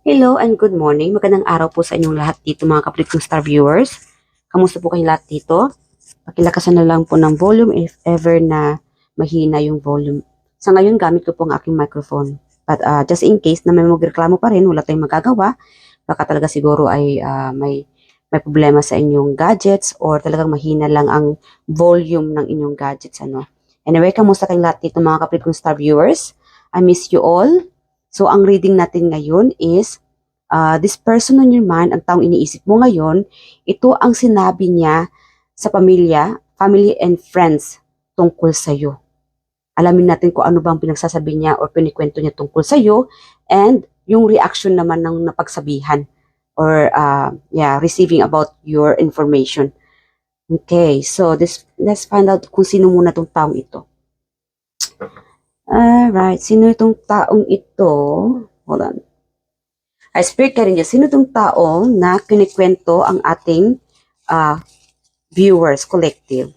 Hello and good morning. Magandang araw po sa inyong lahat dito mga kapatid kong star viewers. Kamusta po kayong lahat dito? Pakilakasan na lang po ng volume if ever na mahina yung volume. Sa ngayon gamit ko po ang aking microphone. But just in case na may magreklamo pa rin, wala tayong magagawa, baka talaga siguro ay may problema sa inyong gadgets or talagang mahina lang ang volume ng inyong gadgets. Anyway, kamusta kayong lahat dito mga kapatid kong star viewers? I miss you all. So, ang reading natin ngayon is, this person on your mind, ang taong iniisip mo ngayon, ito ang sinabi niya sa pamilya, family and friends tungkol sa iyo. Alamin natin kung ano bang pinagsasabi niya or pinikwento niya tungkol sa iyo and yung reaction naman ng napagsabihan or receiving about your information. Okay, so let's find out kung sino muna tong taong ito. Alright, sino itong taong ito? Hold on. Ay, spirit ka rin dyan. Sino itong taong na kinikwento ang ating viewers, collective?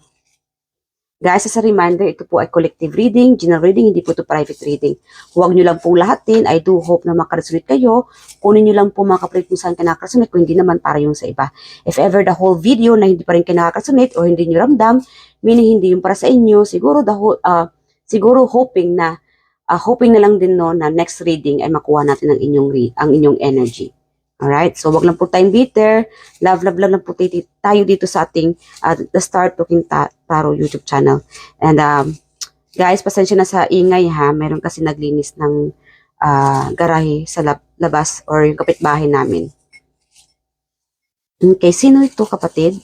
Guys, as a reminder, ito po ay collective reading, general reading, hindi po ito private reading. Huwag nyo lang pong lahatin. I do hope na makaresolute kayo. Kunin nyo lang po mga kapatid kung saan ka nakakaresolute, kung hindi naman para yung sa iba. If ever the whole video na hindi pa rin kayo nakakaresolute or hindi nyo ramdam, meaning hindi yung para sa inyo, siguro hoping na lang din na next reading ay makuha natin ang inyong energy. Alright? So, wag lang po tayong bitter. Love lang po tayo dito sa ating The Star Talking Tarot YouTube channel. And, guys, pasensya na sa ingay ha. Meron kasi naglinis ng garahe sa labas or yung kapitbahay namin. Okay, sino ito kapatid?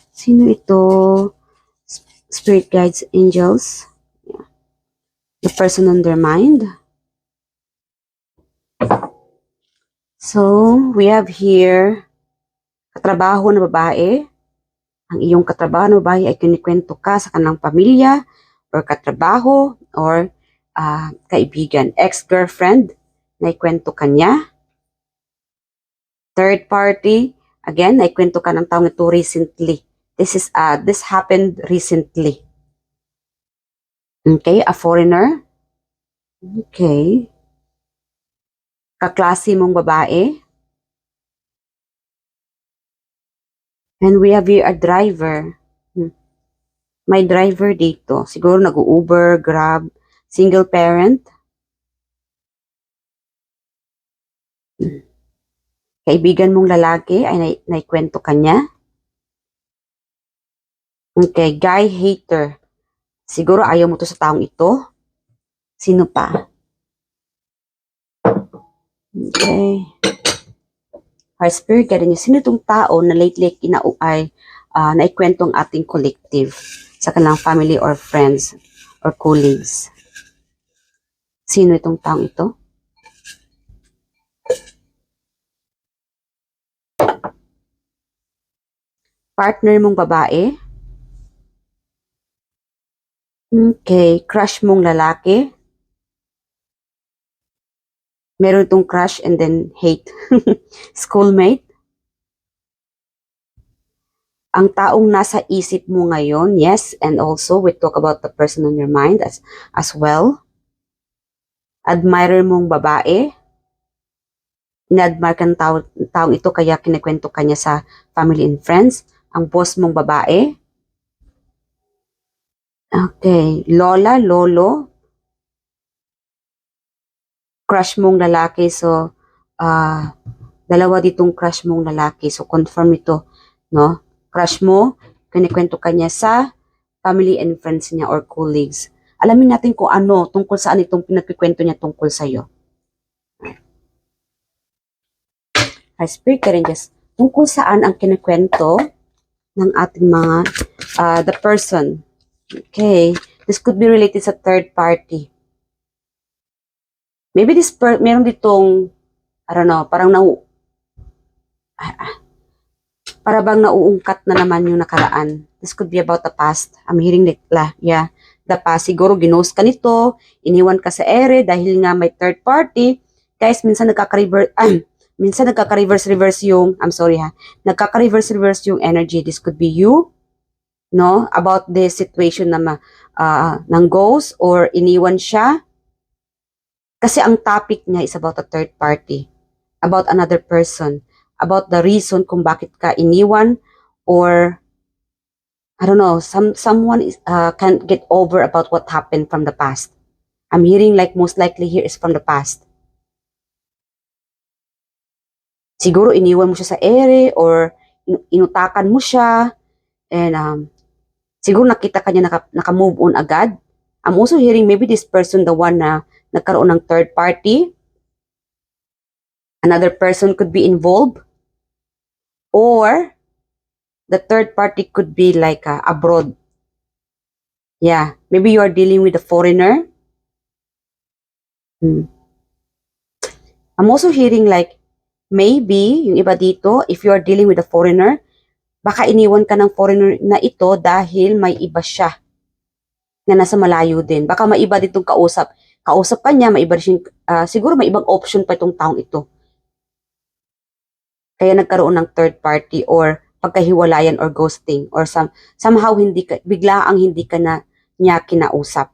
Sino ito? Spirit guides, angels? The person on their mind. So, we have here, katrabaho na babae. Ang iyong katrabaho na babae ay kinikwento ka sa kanilang pamilya or katrabaho or kaibigan. Ex-girlfriend na ikwento ka niya. Third party, again, na ikwento ka ng taong ito recently. This happened recently. Okay, a foreigner. Okay. Kaklase mong babae. And we have here a driver. May driver dito. Siguro nag-Uber, Grab, single parent. Kaibigan mong lalaki ay naikwento ka niya. Okay, guy hater. Siguro ayaw mo to sa taong ito. Sino pa? Okay. Our spirit guide niya. Sino itong tao na lately naikwento ang ating collective sa kanilang family or friends or colleagues? Sino itong taong ito? Partner mong babae? Okay. Crush mong lalaki? Meron itong crush and then hate. Schoolmate? Ang taong nasa isip mo ngayon, yes, and also we talk about the person on your mind as well. Admirer mong babae? Ina-admire kang taong ito kaya kinikwento ka niya sa family and friends. Ang boss mong babae? Okay. Lola, lolo? Crush mong lalaki. So, dalawa ditong crush mong lalaki. So, confirm ito, no? Crush mo, kinikwento ka niya sa family and friends niya or colleagues. Alamin natin kung ano, tungkol saan itong pinagkikwento niya tungkol sa'yo. I speak ka rin just tungkol saan ang kinikwento ng ating mga, the person. Okay. This could be related sa third party. Maybe meron ditong, I don't know, parang para bang nauungkat na naman yung nakaraan. This could be about the past. I'm hearing the past. Siguro ginost ka nito, iniwan ka sa ere dahil nga may third party. Guys, minsan nagkaka-reverse yung, nagkaka-reverse yung energy. This could be you, no? About this situation na ng ghost or iniwan siya. Kasi ang topic niya is about a third party, about another person, about the reason kung bakit ka iniwan, or I don't know, someone can't get over about what happened from the past. I'm hearing like most likely here is from the past. Siguro iniwan mo siya sa ere, or inutakan mo siya, and siguro nakita ka niya naka-move on agad. I'm also hearing maybe this person the one na nagkaroon ng third party. Another person could be involved, or the third party could be like abroad. Yeah, maybe you are dealing with a foreigner. I'm also hearing like maybe yung iba dito, if you are dealing with a foreigner, baka iniwan ka ng foreigner na ito dahil may iba siya na nasa malayo din. Baka may iba ditong kausap. Kausap ka niya, may iba siyang, siguro may ibang option pa itong taong ito. Kaya nagkaroon ng third party or pagkahiwalayan or ghosting, or somehow biglaang hindi ka na niya kinausap.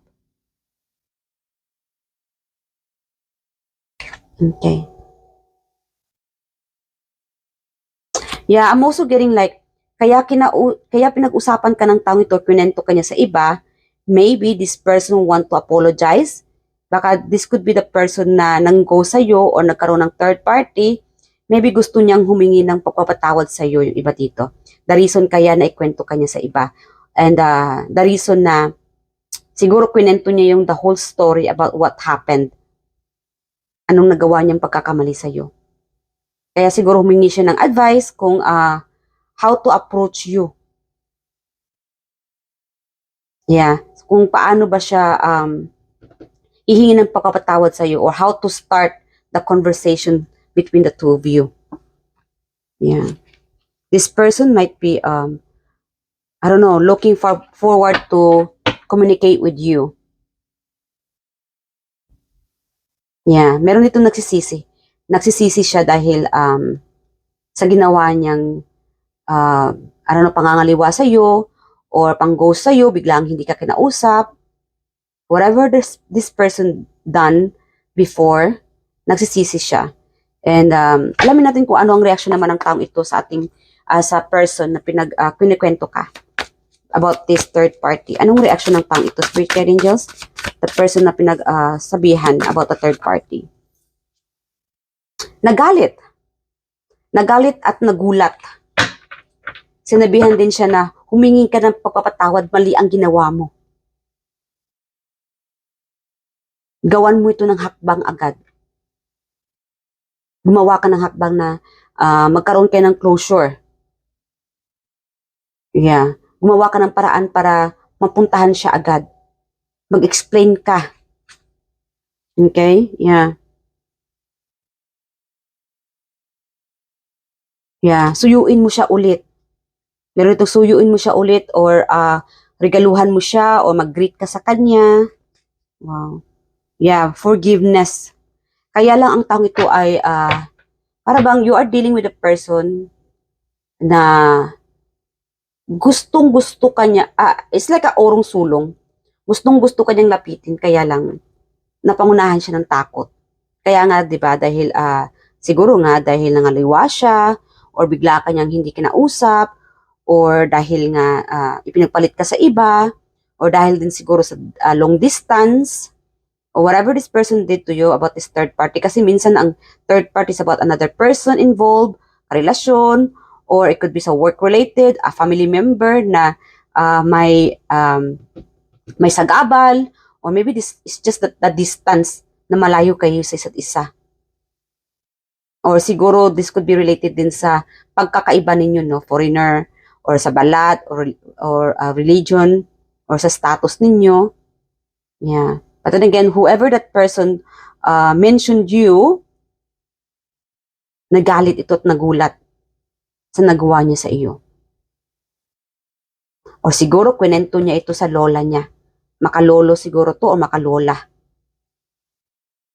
Okay. Yeah, I'm also getting like, kaya pinag-usapan ka ng taong ito, kinento ka niya sa iba, maybe this person want to apologize. Baka this could be the person na nang-go sa'yo or nagkaroon ng third party. Maybe gusto niyang humingi ng pagpapatawad sa'yo yung iba dito. The reason kaya na ikwento ka niya sa iba. And the reason na siguro kwento niya yung the whole story about what happened. Anong nagawa niyang pagkakamali sa'yo. Kaya siguro humingi siya ng advice kung how to approach you. Yeah, kung paano ba siya ihingi ng pagpapatawad sa'yo, or how to start the conversation between the two of you. Yeah. This person might be, I don't know, looking forward to communicate with you. Yeah, meron itong nagsisisi. Nagsisisi siya dahil sa ginawa niyang, I don't know, pangangaliwa sa'yo, or pang-ghost sa'yo, biglang hindi ka kinausap. Whatever this person done before, nagsisisi siya. And alamin natin kung ano ang reaksyon naman ng taong ito sa ating sa person na kinikwento ka about this third party. Anong reaksyon ng taong ito, Spirit Guide Angels? The person na sabihan about the third party. Nagalit. Nagalit at nagulat. Sinabihan din siya na humingi ka ng pagpapatawad, mali ang ginawa mo. Gawan mo ito ng hakbang agad. Gumawa ka ng hakbang na magkaroon kayo ng closure. Yeah. Gumawa ka ng paraan para mapuntahan siya agad. Mag-explain ka. Okay? Yeah. Yeah. Suyuin mo siya ulit. Meron itong suyuin mo siya ulit, or regaluhan mo siya, or mag-greet ka sa kanya. Wow. Yeah. Forgiveness. Kaya lang ang taong ito ay para bang you are dealing with a person na gustong-gusto kanya, it's like a orong sulong. Gustong-gusto kanyang lapitin, kaya lang napangunahan siya ng takot. Kaya nga, 'di ba, dahil siguro nga dahil nangaliwa siya, or bigla kanyang hindi kinausap, or dahil nga ipinagpalit ka sa iba, or dahil din siguro sa long distance, or whatever this person did to you about this third party. Kasi minsan ang third party is about another person involved, a relasyon, or it could be sa work-related, a family member na may sagabal, or maybe this is just the distance na malayo kayo sa isa't isa. Or siguro this could be related din sa pagkakaiba ninyo, no? Foreigner, or sa balat, or religion, or sa status ninyo. Yeah. But then again, whoever that person mentioned you, nagalit ito at nagulat sa nagawa niya sa iyo. O siguro kwento niya ito sa lola niya. Makalolo siguro to, o makalola.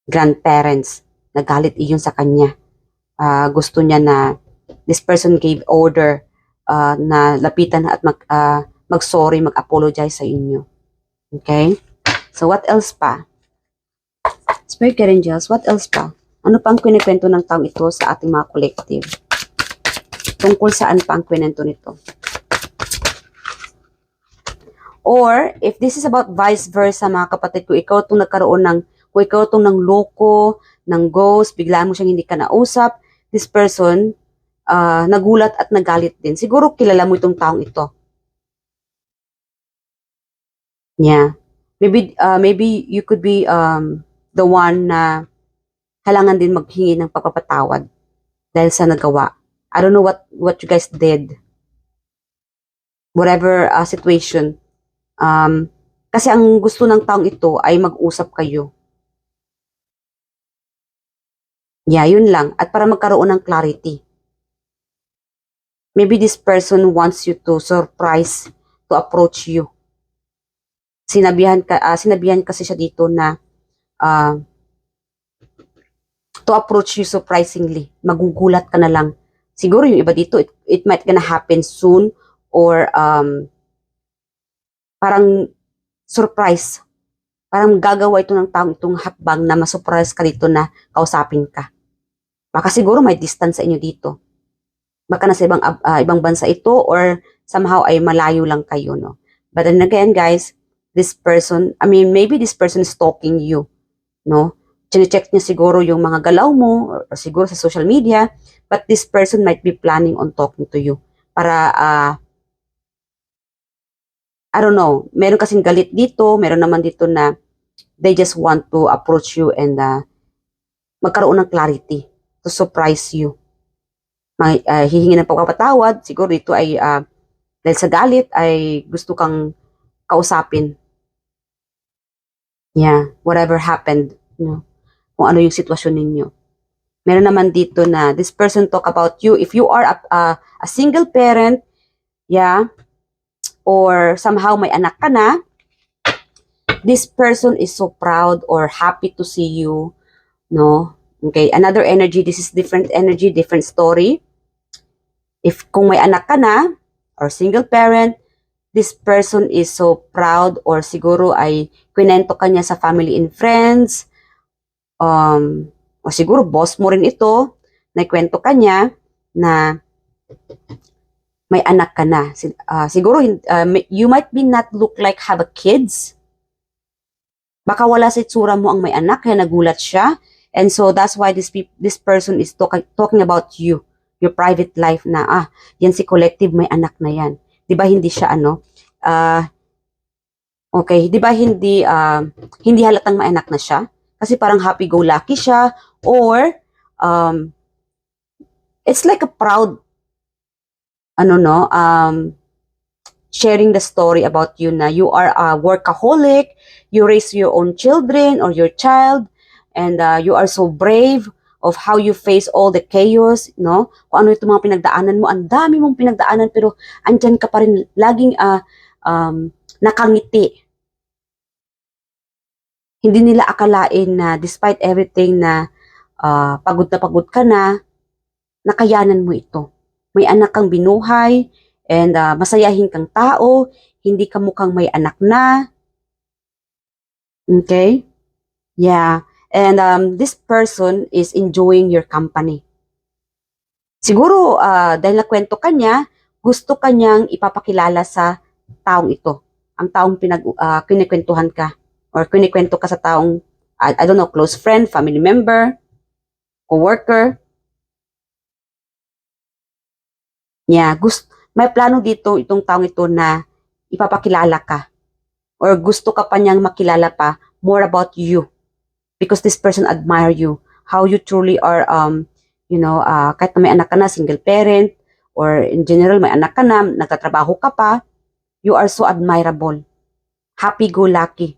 Grandparents. Nagalit iyon sa kanya. Gusto niya na this person gave order na lapitan at mag-sorry, mag-apologize sa inyo. Okay? So what else pa? Spirit Angels, what else pa? Ano pang kwento ng taong ito sa ating mga collective? Tungkol saan pa ang kwento nito? Or, if this is about vice versa, mga kapatid, kung ikaw itong nagkaroon ng, kung ikaw itong ng loko, ng ghost, biglaan mo siyang hindi ka nausap, this person, nagulat at nagalit din. Siguro kilala mo itong taong ito. Yeah. Maybe you could be the one na kailangan din maghingi ng pagpapatawad dahil sa nagawa. I don't know what you guys did. Whatever situation. Kasi ang gusto ng taong ito ay mag-usap kayo. Yeah, yun lang. At para magkaroon ng clarity. Maybe this person wants you to surprise, to approach you. Sinabihan kasi siya dito na to approach you surprisingly. Magugulat ka na lang. Siguro yung iba dito, it might gonna happen soon or parang surprise. Parang gagawa ito ng taong itong hakbang na masurprise ka dito na kausapin ka. Baka siguro may distance sa inyo dito. Baka nasa ibang bansa ito or somehow ay malayo lang kayo, no? But then again, guys, maybe this person is stalking you, no? Chine-check niya siguro yung mga galaw mo or siguro sa social media, but this person might be planning on talking to you para I don't know, meron kasing galit dito, meron naman dito na they just want to approach you and magkaroon ng clarity to surprise you. Hihingi ng pagpapatawad, siguro dito ay dahil sa galit ay gusto kang kausapin. Yeah, whatever happened, kung ano yung sitwasyon ninyo. Meron naman dito na this person talk about you. If you are a single parent, yeah, or somehow may anak ka na, this person is so proud or happy to see you, no? Okay, another energy, this is different energy, different story. If kung may anak ka na, or single parent, this person is so proud or siguro ay kwento ka niya sa family and friends, o siguro boss mo rin ito, naikwento ka niya na may anak ka na. Siguro, you might be not look like have a kids. Baka wala sa itsura mo ang may anak, kaya nagulat siya. And so, that's why this person is talking about you, your private life na, yan si collective, may anak na yan. Di ba hindi siya, okay, di ba hindi halatang may anak na siya? Kasi parang happy-go-lucky siya, or, it's like a proud, sharing the story about you na you are a workaholic, you raise your own children or your child, and you are so brave of how you face all the chaos, no? Kung ano itong mga pinagdaanan mo, ang dami mong pinagdaanan, pero andyan ka pa rin, laging nakangiti. Hindi nila akalain na despite everything na pagod ka na, nakayanan mo ito. May anak kang binuhay, and masayahin kang tao, hindi ka mukhang may anak na. Okay? Yeah. And this person is enjoying your company. Siguro, dahil nakwento ka niya, gusto ka niyang ipapakilala sa taong ito. Ang taong kinikwentuhan ka. Or kinikwento ka sa taong, I don't know, close friend, family member, co-worker. Yeah, may plano dito itong taong ito na ipapakilala ka or gusto ka pa niyang makilala pa more about you because this person admire you, how you truly are, kahit na may anak ka na, single parent, or in general may anak ka na, nagtatrabaho ka pa, you are so admirable, happy-go-lucky.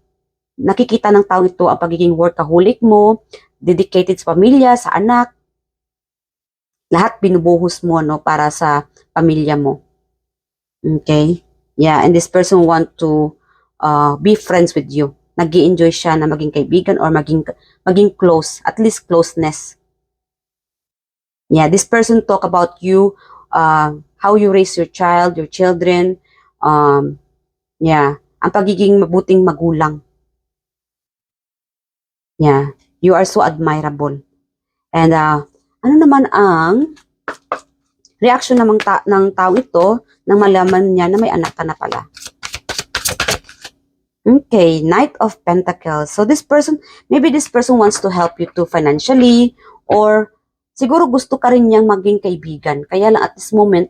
Nakikita ng taong ito ang pagiging workaholic mo, dedicated sa pamilya, sa anak, lahat binubuhos mo, no, para sa pamilya mo. Okay? Yeah, and this person want to be friends with you. Nag-i-enjoy siya na maging kaibigan or maging close, at least closeness. Yeah, this person talk about you, how you raise your child, your children, yeah, ang pagiging mabuting magulang. Yeah. You are so admirable. And ano naman ang reaction ng taong ito nang malaman niya na may anak ka na pala? Okay, Knight of Pentacles. So this person, maybe this person wants to help you too financially, or siguro gusto ka rin niyang maging kaibigan. Kaya lang at this moment,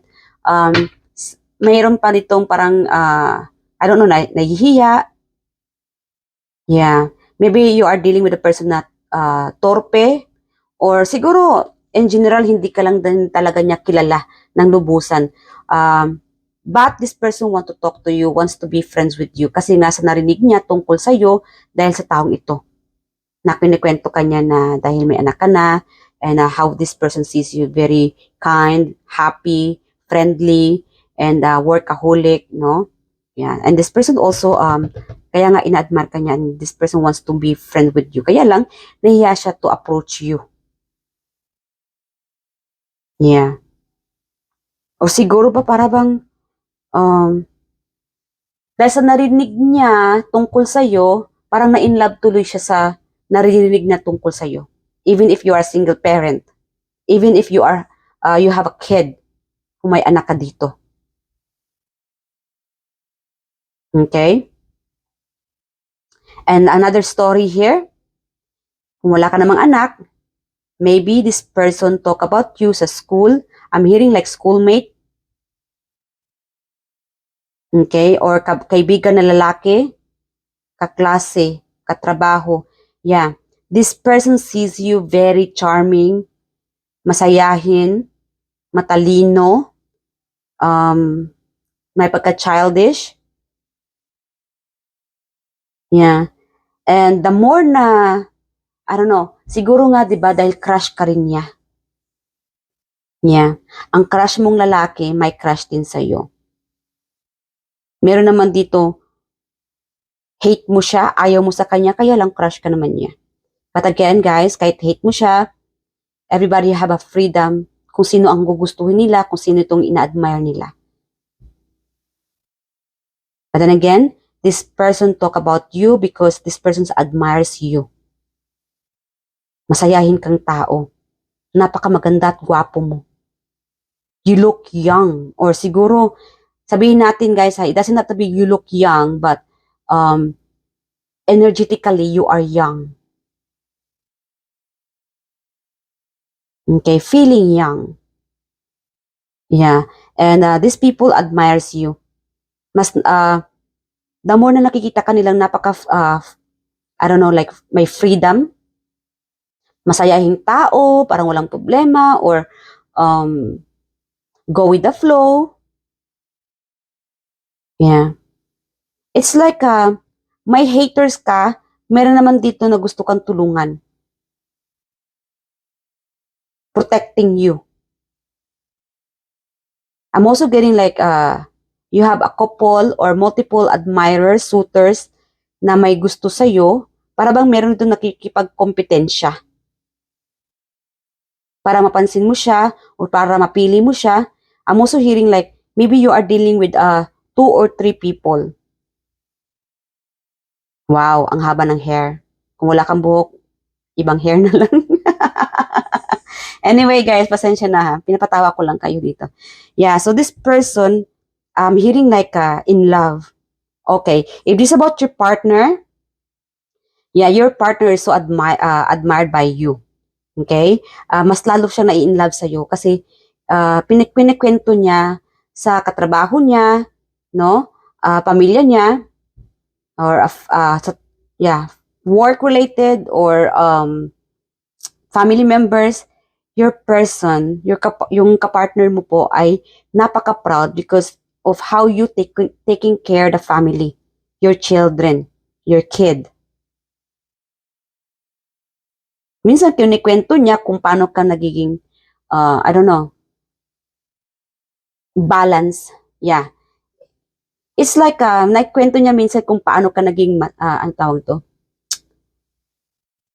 mayroon pa nitong parang, I don't know, nahihiya. Yeah, maybe you are dealing with a person na torpe, or siguro, in general, hindi ka lang din talaga niya kilala ng lubusan. But this person want to talk to you, wants to be friends with you, kasi nasa narinig niya tungkol sa'yo dahil sa taong ito. Na kinikwento ka niya na dahil may anak ka na, and how this person sees you very kind, happy, friendly, and workaholic, no? Yeah. And this person also, kaya nga ina-admire ka niya, and this person wants to be friends with you. Kaya lang, nahiya siya to approach you. Yeah. O siguro ba para bang, dahil sa narinig niya tungkol sa'yo, parang na-inlove tuloy siya sa narinig na tungkol sa'yo. Even if you are a single parent. Even if you are, you have a kid, kung may anak ka dito. Okay? And another story here, kung wala ka namang anak, maybe this person talk about you sa school. I'm hearing like schoolmate. Okay? Or kaibigan na lalaki, kaklase, katrabaho. Yeah. This person sees you very charming, masayahin, matalino, may pagka-childish. Yeah. And the more na, I don't know, siguro nga, di ba, dahil crush ka rin niya. Yeah. Ang crush mong lalaki, may crush din sa'yo. Meron naman dito, hate mo siya, ayaw mo sa kanya, kaya lang crush ka naman niya. But again, guys, kahit hate mo siya, everybody have a freedom kung sino ang gugustuhin nila, kung sino itong ina-admire nila. But then again, this person talk about you because this person admires you. Masayahin kang tao. Napakamaganda at gwapo mo. You look young. Or siguro, sabihin natin guys, it doesn't have to be you look young, but energetically, you are young. Okay, feeling young. Yeah. And these people admires you. Mas, the more na nakikita ka nilang napaka, I don't know, like, may freedom, masayahing tao, parang walang problema, or go with the flow. Yeah. It's like, may haters ka, meron naman dito na gusto kang tulungan. Protecting you. I'm also getting like, you have a couple or multiple admirers, suitors, na may gusto sa'yo, para bang meron dito nakikipagkompetensya. Para mapansin mo siya, or para mapili mo siya. I'm also hearing like, maybe you are dealing with 2 or 3 people. Wow, ang haba ng hair. Kung wala kang buhok, ibang hair na lang. Anyway guys, pasensya na ha. Pinapatawa ko lang kayo dito. Yeah, so this person, hearing like in love. Okay, if this is about your partner, yeah, your partner is so admired by you. Okay? Mas lalo siya na-in love sa'yo kasi pinikwento niya sa katrabaho niya, no? Pamilya niya, or work-related, or family members. Your person, yung kapartner mo po ay napaka-proud because of how you taking care the family, your children, your kid. Minsan kinikwento niya kung paano ka nagiging, I don't know, balance. Yeah. It's like, nagkwento niya minsan kung paano ka naging, ang tawag to?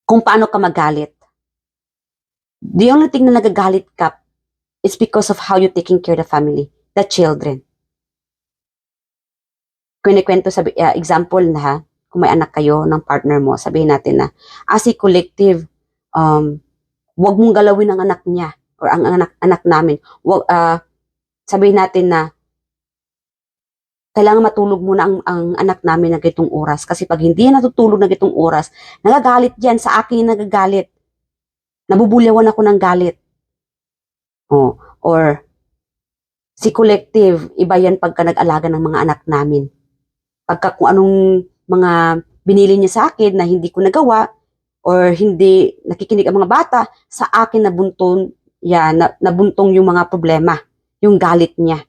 Kung paano ka magalit. The only thing na nagagalit ka is because of how you taking care of the family, the children. Kinikwento sa example na ha, kung may anak kayo ng partner mo, sabihin natin na, as a collective, wag mong galawin ang anak niya or ang anak namin. Wag, sabihin natin na, kailangan matulog muna ang anak namin na gitong oras. Kasi pag hindi yan natutulog na gitong oras, nagagalit yan. Sa akin yung nagagalit. Nabubulyawan ako ng galit. Oh, or, si collective, iba yan pagka nag-alaga ng mga anak namin. Pagka kung anong mga binili niya sa akin na hindi ko nagawa, or hindi nakikinig ang mga bata, sa akin nabuntong yung mga problema, yung galit niya.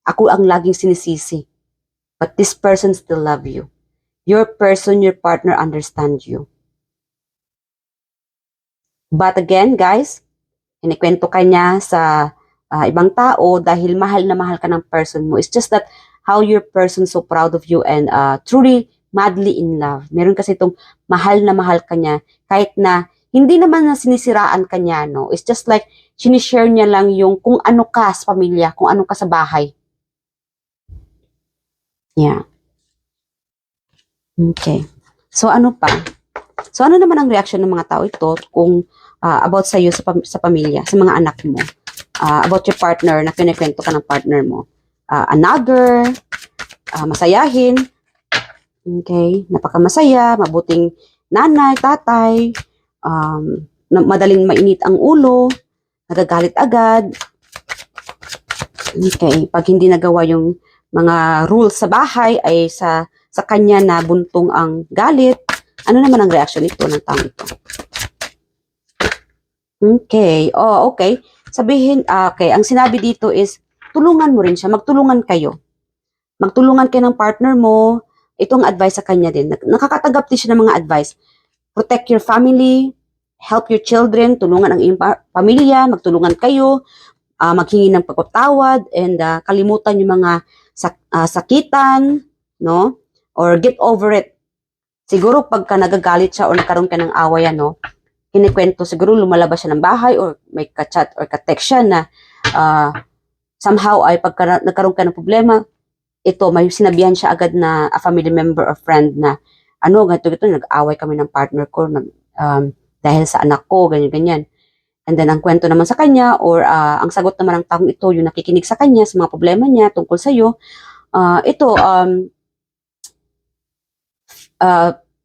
Ako ang laging sinisisi. But this person still love you. Your person, your partner understand you. But again, guys, inikwento ka niya sa ibang tao dahil mahal na mahal ka ng person mo. It's just that how your person so proud of you and truly madly in love. Meron kasi itong mahal na mahal ka niya kahit na hindi naman na sinisiraan ka niya, no? It's just like sinishare niya lang yung kung ano ka sa pamilya, kung ano ka sa bahay. Yeah. Okay. So ano pa? So ano naman ang reaction ng mga tao ito kung about sa iyo sa pamilya, sa mga anak mo? About your partner na kinikwento ka ng partner mo. Another, masayahin. Okay, napakamasaya, mabuting nanay, tatay, madaling mainit ang ulo, nagagalit agad. Okay, pag hindi nagawa yung mga rules sa bahay ay sa kanya na buntong ang galit. Ano naman ang reaction nito ng taong ito? Okay, okay. Sabihin, okay, ang sinabi dito is, tulungan mo rin siya, magtulungan kayo. Magtulungan kayo ng partner mo. Itong advice sa kanya din. Nakakatanggap din siya ng mga advice. Protect your family, help your children, tulungan ang iyong pamilya, magtulungan kayo, maghingi ng pagpatawad, and kalimutan yung mga sakitan, no? Or get over it. Siguro pagka nagagalit siya o nagkaroon ka ng away, no? Kinikwento, siguro lumalabas siya ng bahay or may ka-chat or ka-text siya na somehow ay pagka nagkaroon ka ng problema, ito, may sinabihan siya agad na a family member or friend na ganito, nag-away kami ng partner ko dahil sa anak ko, ganyan-ganyan. And then, ang kwento naman sa kanya or ang sagot naman ng taong ito, yung nakikinig sa kanya, sa mga problema niya tungkol sa'yo,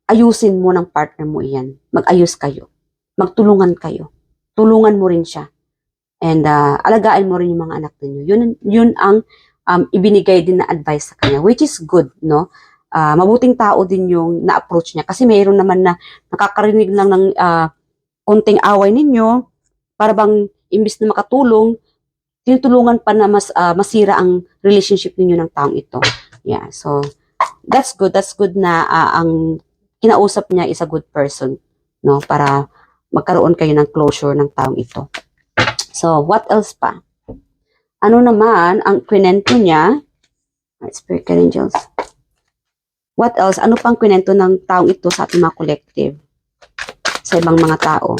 ayusin mo ng partner mo iyan. Mag-ayos kayo. Magtulungan kayo. Tulungan mo rin siya. And alagaan mo rin yung mga anak ninyo. Yun ang ibinigay din na advice sa kanya, which is good, no? Mabuting tao din yung na-approach niya. Kasi mayroon naman na nakakarinig lang ng konting away ninyo, para bang imbis na makatulong, tinutulungan pa na masira ang relationship ninyo ng taong ito. Yeah, so that's good. That's good na ang kinausap niya is a good person, no? Para magkaroon kayo ng closure ng taong ito. So, what else pa? Ano naman ang kwento niya? Spirit Angels. What else? Ano pang kwento ng taong ito sa ating mga collective? Sa ibang mga tao.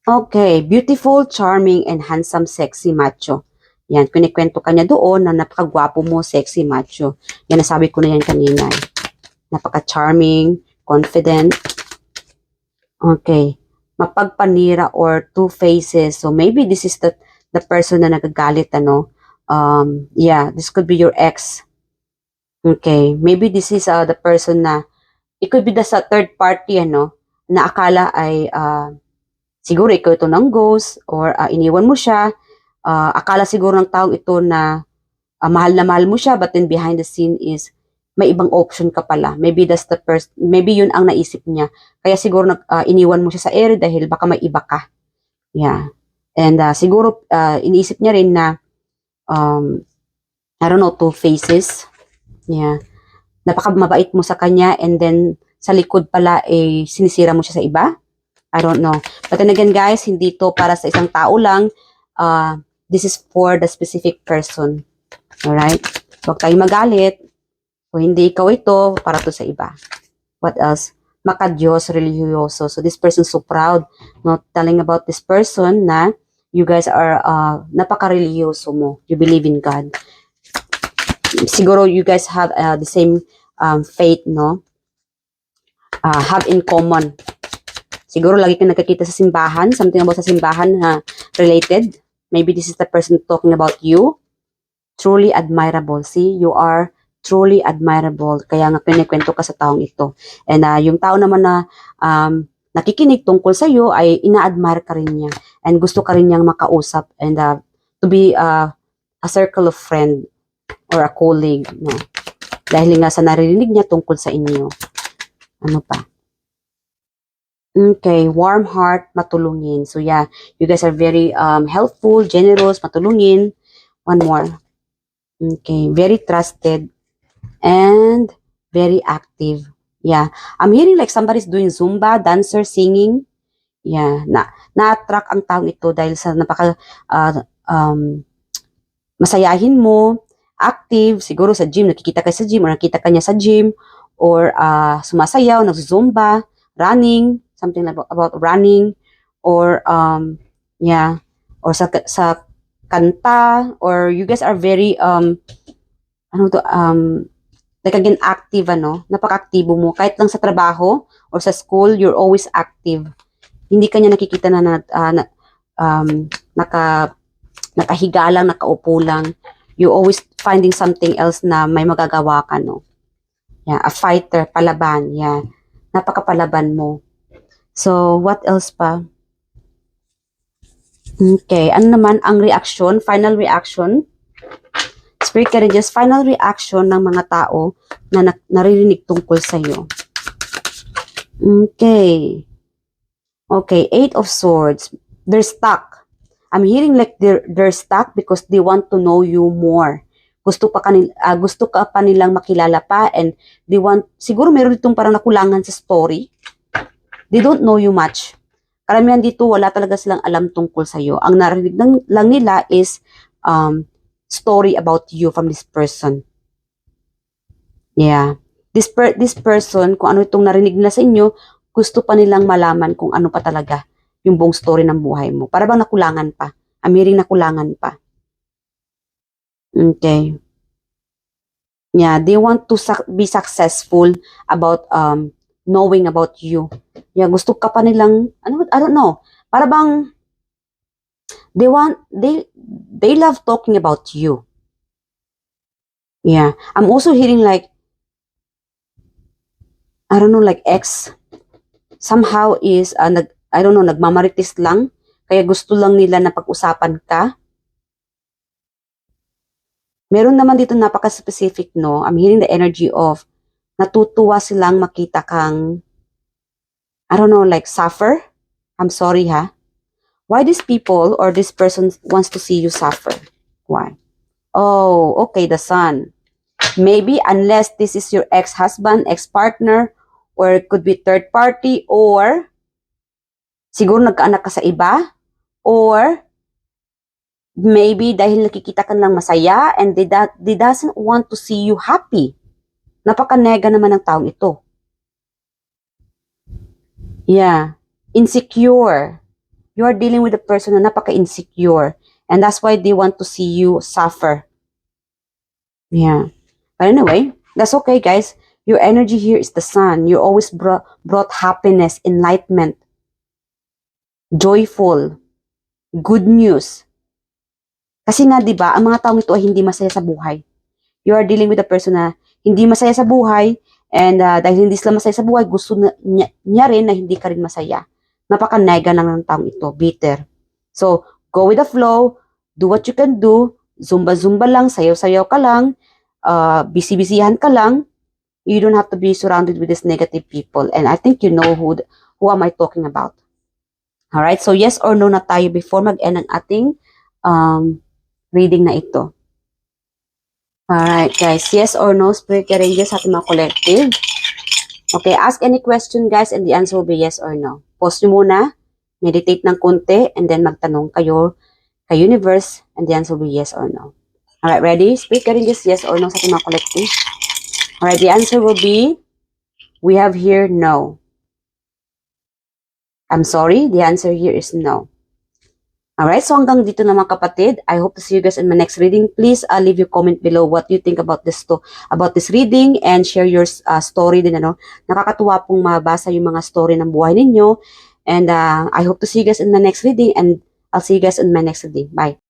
Okay. Beautiful, charming, and handsome, sexy, macho. Yan. Kinikwento ka niya doon na napakagwapo mo, sexy, macho. Yan, nasabi ko na yan kanina. Napaka-charming, confident. Okay. Mapagpanira or two faces. So, maybe this is the person na nagagalit, ano. Yeah, this could be your ex. Okay. Maybe this is the person na, it could be sa third party, ano, na akala ay, siguro ikaw ito ng ghost, or iniwan mo siya. Akala siguro ng taong ito na mahal na mahal mo siya, but then behind the scene is, may ibang option ka pala. Maybe that's the first, maybe yun ang naisip niya. Kaya siguro iniwan mo siya sa ere dahil baka may iba ka. Yeah. And siguro iniisip niya rin na I don't know, two faces. Yeah. Napaka-mabait mo sa kanya and then sa likod pala sinisira mo siya sa iba. I don't know. But then again guys, hindi to para sa isang tao lang. This is for the specific person. Alright? Huwag tayong magalit. Kung hindi ikaw ito, para to sa iba. What else? Makadiyos, religyoso. So this person is so proud, not telling about this person na you guys are napaka-religyoso mo. You believe in God. Siguro you guys have the same faith, no? Have in common. Siguro lagi kang nagkakita sa simbahan, something about sa simbahan na related. Maybe this is the person talking about you. Truly admirable. See, you are truly admirable. Kaya nga kinikwento ka sa taong ito. And yung tao naman na nakikinig tungkol sa iyo ay ina-admire ka rin niya. And gusto ka rin niyang makausap and to be a circle of friend or a colleague. No? Dahil nga sa naririnig niya tungkol sa inyo. Ano pa? Okay, warm heart, matulungin. So yeah, you guys are very helpful, generous, matulungin. One more. Okay, very trusted and very active. Yeah, I'm hearing like somebody's doing Zumba, dancer, singing. Yeah, na-attract ang taong ito dahil sa napaka masayahin mo, active, siguro sa gym, nakikita ka sa gym or nakita ka niya sa gym or sumasayaw, nagzumba, running, something like about running or yeah, or sa kanta or you guys are very like again active, napaka-aktibo mo kahit lang sa trabaho or sa school, you're always active. Hindi kanya nakikita na nakahiga lang, nakaupo lang. You always finding something else na may magagawa ka, no? Yeah, a fighter, palaban, yeah. Napakapalaban mo. So, what else pa? Okay, ano naman ang reaction, final reaction? Spirit Guardians, final reaction ng mga tao na naririnig tungkol sa iyo. Okay. Okay, 8 of Swords. They're stuck. I'm hearing like they're stuck because they want to know you more. Gusto ka pa nilang makilala pa and they want, siguro meron ditong parang nakulangan sa story. They don't know you much. Karamihan dito, wala talaga silang alam tungkol sa iyo. Ang narinig lang nila is story about you from this person. Yeah. This person, kung ano itong narinig nila sa inyo, gusto pa nilang malaman kung ano pa talaga yung buong story ng buhay mo. Para bang nakulangan pa. Amiring nakulangan pa. Okay. Yeah, they want to be successful about knowing about you. Yeah, gusto ka pa nilang, I don't know. Para bang they love talking about you. Yeah, I'm also hearing like, I don't know, like ex somehow is I don't know, nagmamarites lang, kaya gusto lang nila na pag-usapan ka. Meron naman dito napaka-specific, no? I'm hearing the energy of natutuwa silang makita kang, I don't know, like suffer. I'm sorry, ha? Why these people or this person wants to see you suffer? Why? Oh, okay, the Sun. Maybe unless this is your ex-husband, ex-partner, or it could be third party, or siguro nagkaanak ka sa iba, or maybe dahil nakikita ka lang masaya and they doesn't want to see you happy. Napaka-nega naman ng taong ito. Yeah. Insecure. You are dealing with a person na napaka-insecure. And that's why they want to see you suffer. Yeah. But anyway, that's okay, guys. Your energy here is the Sun. You always brought happiness, enlightenment, joyful, good news. Kasi nga, di ba, ang mga taong ito ay hindi masaya sa buhay. You are dealing with a person na hindi masaya sa buhay and dahil hindi sila masaya sa buhay, gusto niya rin na hindi ka rin masaya. Napaka-nega lang ng taong ito, bitter. So, go with the flow, do what you can do, zumba-zumba lang, sayaw-sayaw ka lang, busy-busyhan ka lang. You don't have to be surrounded with these negative people. And I think you know who am I talking about. Alright, so yes or no na tayo before mag-end ang ating reading na ito. Alright guys, yes or no, Spirit Guardians sa ating mga collective. Okay, ask any question guys and the answer will be yes or no. Pause nyo muna, meditate ng konti, and then magtanong kayo kay universe and the answer will be yes or no. Alright, ready? Spirit Guardians, yes or no sa ating mga collective. Alright, the answer will be, we have here no. I'm sorry, the answer here is no. Alright, so hanggang dito na mga kapatid. I hope to see you guys in my next reading. Please leave your comment below what you think about this reading and share your story din. Nakakatuwa pong mabasa yung mga story ng buhay ninyo. And I hope to see you guys in the next reading and I'll see you guys in my next reading. Bye.